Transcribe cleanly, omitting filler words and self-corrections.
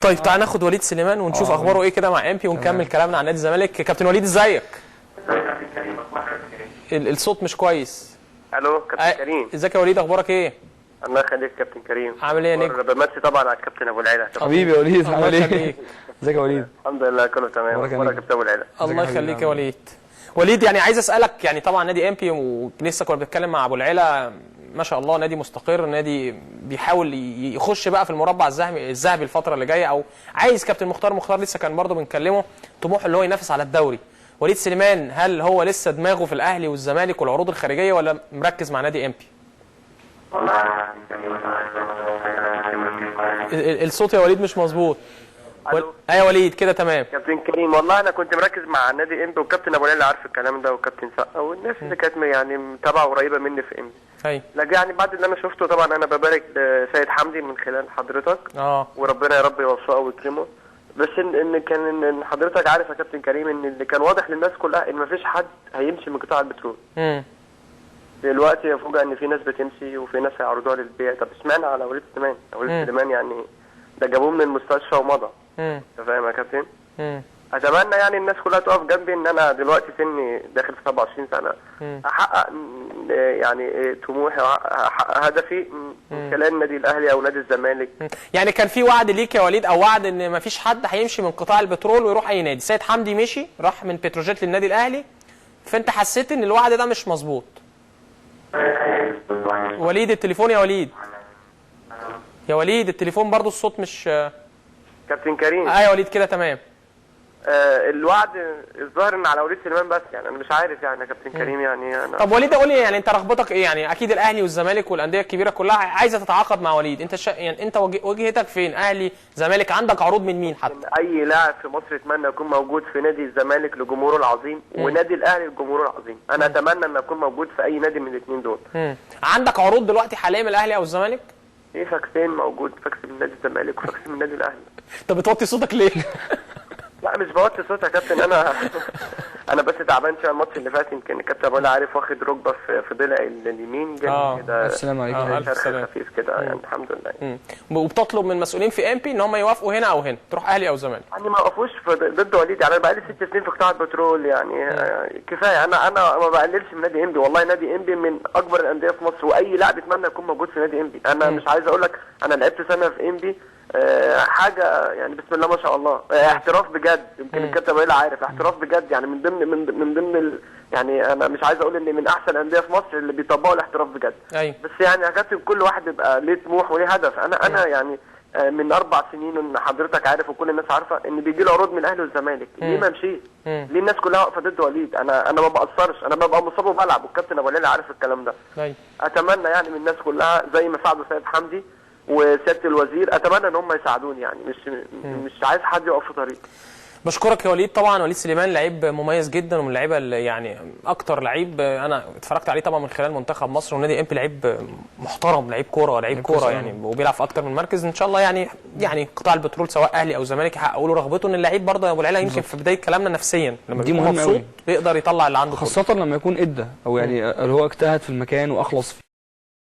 طيب تعال ناخد وليد سليمان ونشوف اخباره ايه كده مع امبي ونكمل كلامنا عن نادي الزمالك. كابتن وليد ازيك؟ الصوت مش كويس. الو كابتن كريم. ازيك يا وليد، اخبارك ايه؟ الله يخليك كابتن كريم. عامل ايه يا نجم؟ بمسي طبعا على الكابتن ابو العيله. حبيبي يا وليد، عامل ايه؟ ازيك يا وليد؟ الحمد لله كله تمام. اخبارك يا كابتن ابو العيله؟ الله يخليك يا وليد. وليد يعني عايز اسالك، يعني طبعا نادي امبي ولسه كنا بنتكلم مع ابو العيله، ما شاء الله نادي مستقر، نادي بيحاول يخش بقى في المربع الذهبي الفتره اللي جايه، او عايز كابتن مختار لسه كان برضه بنكلمه طموحه اللي هو ينافس على الدوري. وليد سليمان هل هو لسه دماغه في الاهلي والزمالك والعروض الخارجيه ولا مركز مع نادي امبي؟ الصوت يا وليد مش مظبوط. ايوه وليد كده تمام. كابتن كريم والله انا كنت مركز مع نادي امبي، والكابتن ابو العيله عارف الكلام ده، وكابتن سقا والناس اللي كانت يعني متابعه قريبه مني في امبي. ايوه لكن يعني بعد اللي انا شفته طبعا انا ببارك لسيد حمدي من خلال حضرتك. وربنا يا رب يوفقه ويكرمه. بس ان حضرتك عارف يا كابتن كريم ان اللي كان واضح للناس كلها ان مفيش حد هيمشي من قطاع البترول. دلوقتي يفوجئ ان في ناس بتمشي وفي ناس هيعرضوها للبيع. طب اشمعنى على وليد سليمان؟ وليد سليمان يعني ده جابوه من المستشفى ومضى. انت فاهم يا كابتن؟ اتمنى يعني الناس كلها تقف جنبي، ان انا دلوقتي سني داخل في 27 سنه احقق يعني طموحي واحقق هدفي من خلال النادي الاهلي او نادي الزمالك. يعني كان في وعد ليك يا وليد، او وعد ان مفيش حد هيمشي من قطاع البترول ويروح اي نادي. سيد حمدي مشي راح من بتروجيت للنادي الاهلي، فانت حسيت ان الوعد ده مش مظبوط. وليد التليفون يا وليد. يا وليد التليفون برضو الصوت مش كابتن كريم. يا وليد كده تمام. الوعد الظاهر ان على وليد سليمان بس، يعني انا مش عارف يعني يا كابتن كريم يعني انا. طب وليد قول لي، يعني انت رغبتك ايه؟ يعني اكيد الاهلي والزمالك والانديه الكبيره كلها عايزه تتعاقد مع وليد، انت يعني انت وجهتك فين؟ اهلي زمالك، عندك عروض من مين حتى؟ اي لاعب في مصر يتمنى يكون موجود في نادي الزمالك لجمهوره العظيم ونادي الاهلي لجمهوره العظيم. انا اتمنى ان اكون موجود في اي نادي من الاثنين دول. عندك عروض دلوقتي حاليا من الاهلي او الزمالك؟ في فاكسين موجود، فاكس من نادي الزمالك وفاكس من نادي الاهلي. طب بتوطي صوتك ليه؟ لا مش بوطي صوتي يا كابتن، انا بس تعبان شويه. الماتش اللي فات يمكن الكابتن ابو العيله عارف واخد ركبه في ضلع اليمين جنب كده. السلام عليكم. شرخ خفيف كده يعني الحمد لله. وبتطلب من المسؤولين في امبي ان هم يوافقوا هنا او هنا، تروح اهلي او زمالك؟ يعني ما وقفوش ضد وليد. يعني انا بقالي 6 سنين في قطاع البترول، يعني كفايه. انا ما بقللش من نادي امبي، والله نادي امبي من اكبر الانديه في مصر، واي لاعب يتمنى يكون موجود في نادي امبي. انا مش عايز اقول لك انا لعبت سنه في امبي، حاجه يعني بسم الله ما شاء الله، احتراف بجد. يمكن الكابتن ابو عارف احتراف بجد، يعني من ضمن يعني انا مش عايز اقول ان من احسن الانديه في مصر اللي بيطبقوا الاحتراف بجد. بس يعني يا كابتن كل واحد بيبقى ليه طموح وليه هدف. انا يعني من 4 سنين ان حضرتك عارف وكل الناس عارفه ان بيجي له عروض من الاهلي والزمالك. ليه ما مشيت؟ ليه الناس كلها واقفه ضد وليد؟ انا ما بقصرش، انا ببقى مصاب وبلعب، والكابتن ابو العيله عارف الكلام ده. اتمنى يعني من الناس كلها زي ما ساعدوا سيد حمدي وسياده الوزير، اتمنى ان هم يساعدوني. يعني مش عايز حد يقف في طريقي. بشكرك يا وليد. طبعا وليد سليمان لعيب مميز جدا، ومن اللعيبه اللي يعني اكتر لعيب انا اتفرجت عليه طبعا من خلال منتخب مصر ونادي امبي. لعيب محترم، لعيب كوره يعني، وبيلعب في اكتر من مركز. ان شاء الله يعني قطاع البترول سواء اهلي او زمالك يحققوا له رغبته. ان اللعيب برضه يا ابو العيله يمكن في بدايه كلامنا نفسيا لما بيكون مبسوط بيقدر يطلع اللي عنده، خاصه لما يكون ادى او يعني اللي هو اجتهد في المكان واخلص فيه.